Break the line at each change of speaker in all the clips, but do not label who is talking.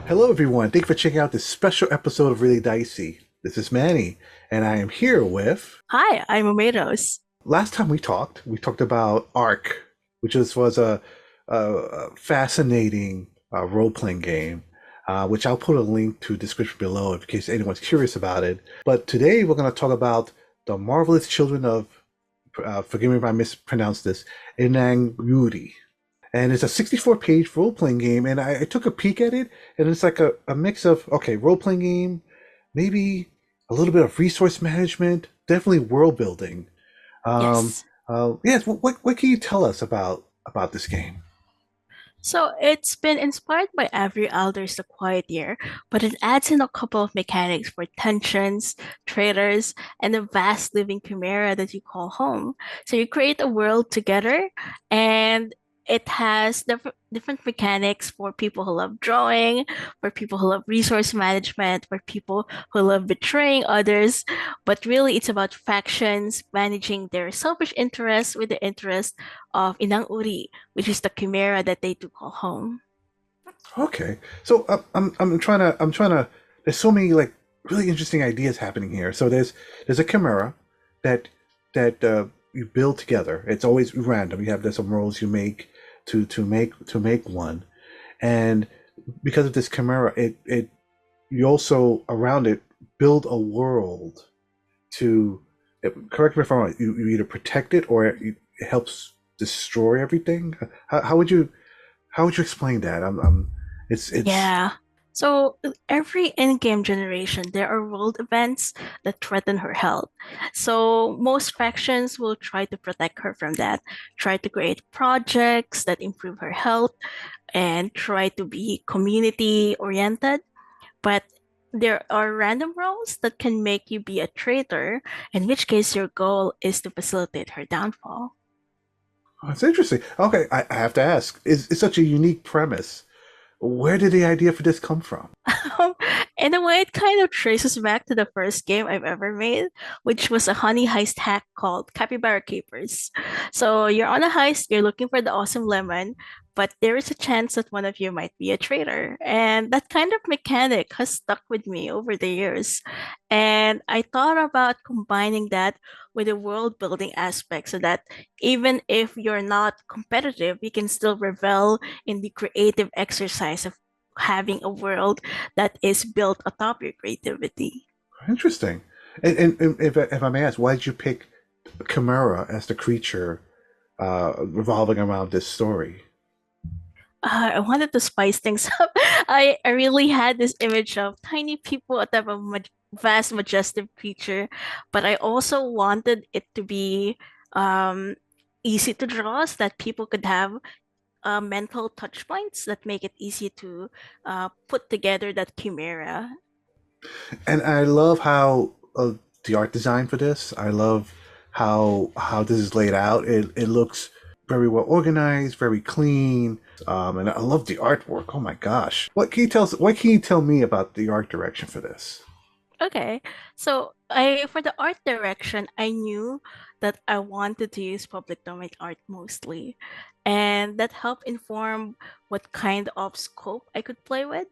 Hello, everyone. Thank you for checking out this special episode of Really Dicey. This is Manny, and I am here with.
Hi, I'm Momatoes.
Last time we talked about Ark, which was a fascinating role-playing game, which I'll put a link to description below in case anyone's curious about it. But today we're going to talk about the Marvelous Children of, forgive me if I mispronounce this, Inang-Uri. And it's a 64-page role-playing game, and I took a peek at it, and it's like a mix of, okay, role-playing game, maybe a little bit of resource management, definitely world building.
Yes.
Yes, what can you tell us about this game?
So it's been inspired by Avery Alder's The Quiet Year, but it adds in a couple of mechanics for tensions, traitors, and a vast living chimera that you call home. So you create a world together, and it has different mechanics for people who love drawing, for people who love resource management, for people who love betraying others. But really, it's about factions managing their selfish interests with the interest of Inang-Uri, which is the chimera that they do call home.
Okay, so I'm trying to. There's so many like really interesting ideas happening here. So there's a chimera that that you build together. It's always random. You have there's some rolls you make to make one, and because of this chimera, it you also around it build a world to. Correct me if I'm wrong. You either protect it or it helps destroy everything. How would you explain that? It's
Yeah. So every in-game generation, there are world events that threaten her health. So most factions will try to protect her from that, try to create projects that improve her health, and try to be community oriented. But there are random roles that can make you be a traitor, in which case your goal is to facilitate her downfall.
it's interesting. Okay, I have to ask. It's such a unique premise. Where did the idea for this come from?
In a way, it kind of traces back to the first game I've ever made, which was a honey heist hack called Capybara Capers. So you're on a heist, you're looking for the awesome lemon, but there is a chance that one of you might be a traitor. And that kind of mechanic has stuck with me over the years. And I thought about combining that with the world building aspect so that even if you're not competitive, you can still revel in the creative exercise of having a world that is built atop your creativity.
Interesting. And if I may ask, why did you pick Chimera as the creature revolving around this story?
I wanted to spice things up. I really had this image of tiny people atop a vast, majestic creature, but I also wanted it to be um, easy to draw so that people could have mental touch points that make it easy to put together that chimera.
And I love how the art design for this. I love how this is laid out. It looks very well organized, very clean, and I love the artwork. Oh my gosh! What can you tell me about the art direction for this?
Okay, so I for the art direction, I knew that I wanted to use public domain art mostly, and that helped inform what kind of scope I could play with.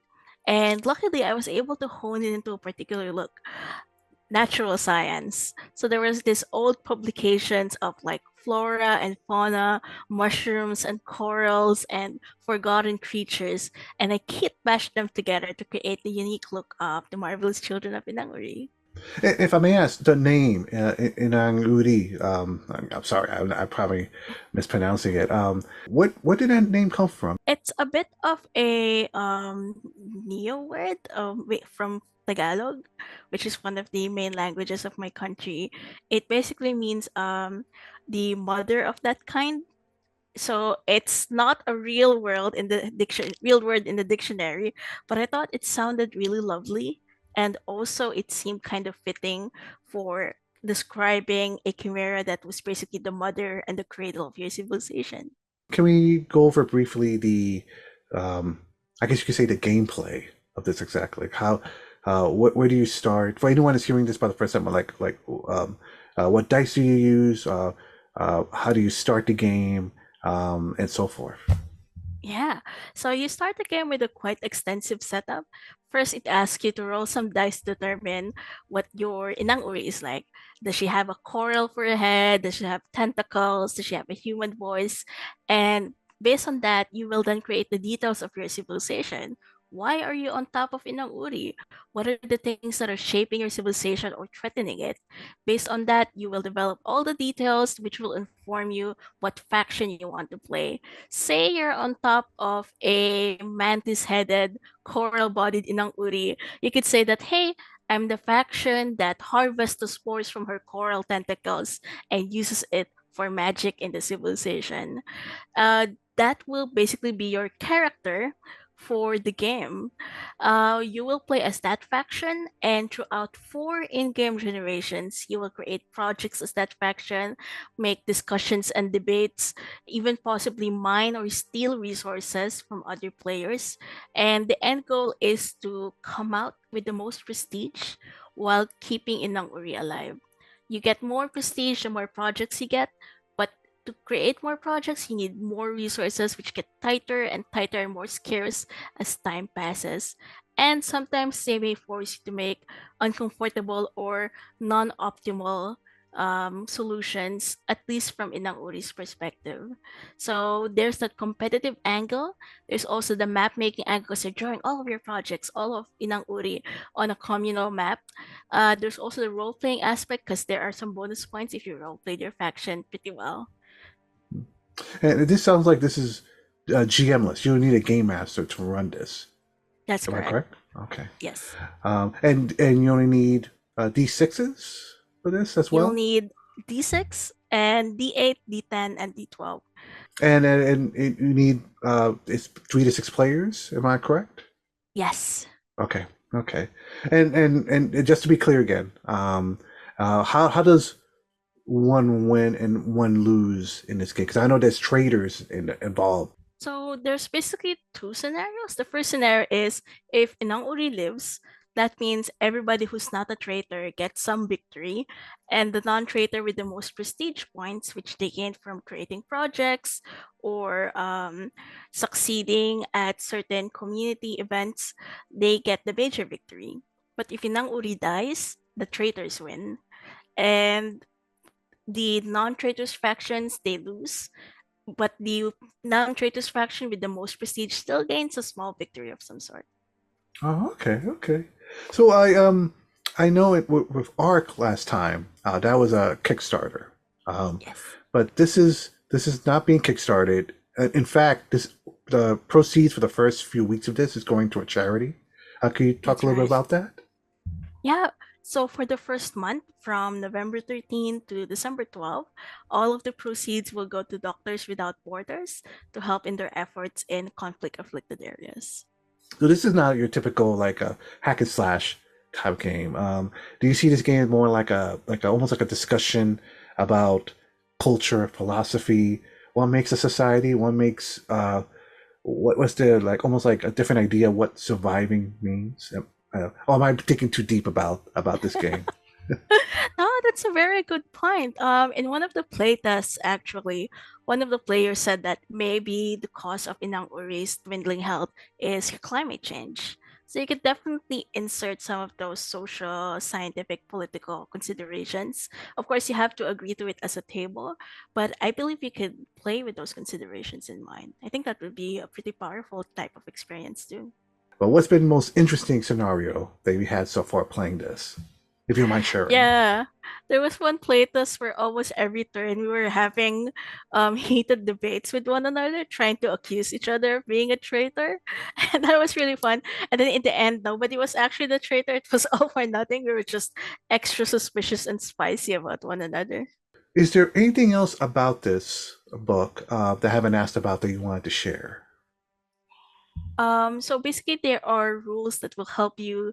And luckily, I was able to hone it into a particular look, natural science. So there was this old publications of like flora and fauna, mushrooms and corals and forgotten creatures, and I kit bashed them together to create the unique look of the Marvelous Children of Inang-Uri.
If I may ask, the name Inang-Uri, I'm sorry, I'm probably mispronouncing it. What did that name come from?
It's a bit of a neo word from Tagalog, which is one of the main languages of my country. It basically means the mother of that kind. So it's not a real word in the dictionary, but I thought it sounded really lovely, and also it seemed kind of fitting for describing a chimera that was basically the mother and the cradle of your civilization.
Can we go over briefly um, I guess you could say the gameplay of this exactly? Like how, where do you start? For anyone who's hearing this by the first time, what dice do you use? How do you start the game, and so forth?
Yeah. So you start the game with a quite extensive setup. First, it asks you to roll some dice to determine what your Inang-Uri is like. Does she have a coral for a head? Does she have tentacles? Does she have a human voice? And based on that, you will then create the details of your civilization. Why are you on top of Inang-Uri? What are the things that are shaping your civilization or threatening it? Based on that, you will develop all the details which will inform you what faction you want to play. Say you're on top of a mantis-headed, coral-bodied Inang-Uri, you could say that, hey, I'm the faction that harvests the spores from her coral tentacles and uses it for magic in the civilization. uh, that will basically be your character for the game. You will play as that faction, and throughout four in-game generations, you will create projects as that faction, make discussions and debates, even possibly mine or steal resources from other players. And the end goal is to come out with the most prestige while keeping Inang Uri alive. You get more prestige the more projects you get, but to create more projects, you need more resources, which get tighter and tighter and more scarce as time passes. And sometimes they may force you to make uncomfortable or non optimal solutions, at least from Inang Uri's perspective. So there's that competitive angle. There's also the map making angle because you're drawing all of your projects, all of Inang Uri on a communal map. There's also the role playing aspect because there are some bonus points if you role played your faction pretty well.
And this sounds like this is GMless. You don't need a game master to run this.
That's
Am I
correct.
correct? Okay.
Yes.
And you only need D6s for this as
You'll
well.
need D6 and D8, D10, and D12.
And you need it's 3 to 6 players. Am I correct?
Yes.
Okay. Okay. And just to be clear again, how does one win and one lose in this game? Because I know there's traitors involved.
So there's basically two scenarios. The first scenario is if Inang Uri lives, that means everybody who's not a traitor gets some victory, and the non-traitor with the most prestige points, which they gain from creating projects or succeeding at certain community events, they get the major victory. But if Inang Uri dies, the traitors win, and the non-traitors factions they lose, but the non-traitors faction with the most prestige still gains a small victory of some sort.
Oh, okay, okay. So I know it with Arc last time. That was a Kickstarter. Um,
Yes,
but this is not being kickstarted. In fact, this the proceeds for the first few weeks of this is going to a charity. Can you talk
that's
a little bit
right.
about that?
Yeah. So for the first month, from November 13 to December 12, all of the proceeds will go to Doctors Without Borders to help in their efforts in conflict afflicted areas.
So this is not your typical like a hack and slash type game. Do you see this game more like a almost like a discussion about culture, philosophy? One makes a society, one makes what's the like almost like a different idea of what surviving means. Or am I thinking too deep about this game?
No, that's a very good point. In one of the playtests, actually, one of the players said that maybe the cause of Inang Uri's dwindling health is climate change. So you could definitely insert some of those social, scientific, political considerations. Of course, you have to agree to it as a table, but I believe you could play with those considerations in mind. I think that would be a pretty powerful type of experience too.
But what's been the most interesting scenario that we had so far playing this? If you don't mind sharing.
Yeah, there was one playtest where almost every turn we were having heated debates with one another, trying to accuse each other of being a traitor. And that was really fun. And then in the end, nobody was actually the traitor. It was all for nothing. We were just extra suspicious and spicy about one another.
Is there anything else about this book that I haven't asked about that you wanted to share?
So basically, there are rules that will help you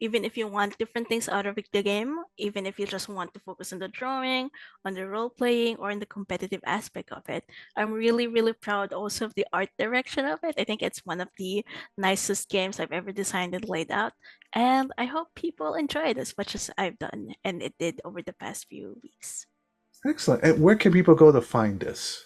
even if you want different things out of the game, even if you just want to focus on the drawing, on the role playing, or in the competitive aspect of it. I'm really, really proud also of the art direction of it. I think it's one of the nicest games I've ever designed and laid out. And I hope people enjoy it as much as I've done and it did over the past few weeks.
Excellent. And where can people go to find this?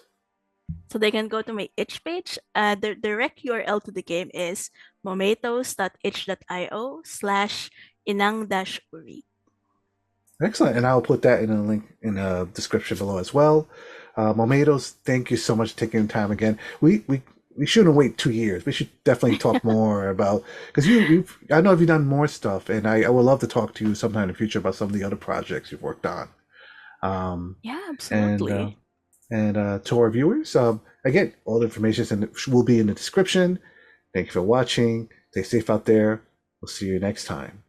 So they can go to my itch page. The direct URL to the game is momatoes.itch.io/inang-uri.
Excellent, and I'll put that in a link in the description below as well. Momatoes, thank you so much for taking the time again. We shouldn't wait 2 years. We should definitely talk more about because I know you've done more stuff, and I would love to talk to you sometime in the future about some of the other projects you've worked on. Um,
Yeah,
and
absolutely.
to our viewers, again, all the information will be in the description. Thank you for watching. Stay safe out there. We'll see you next time.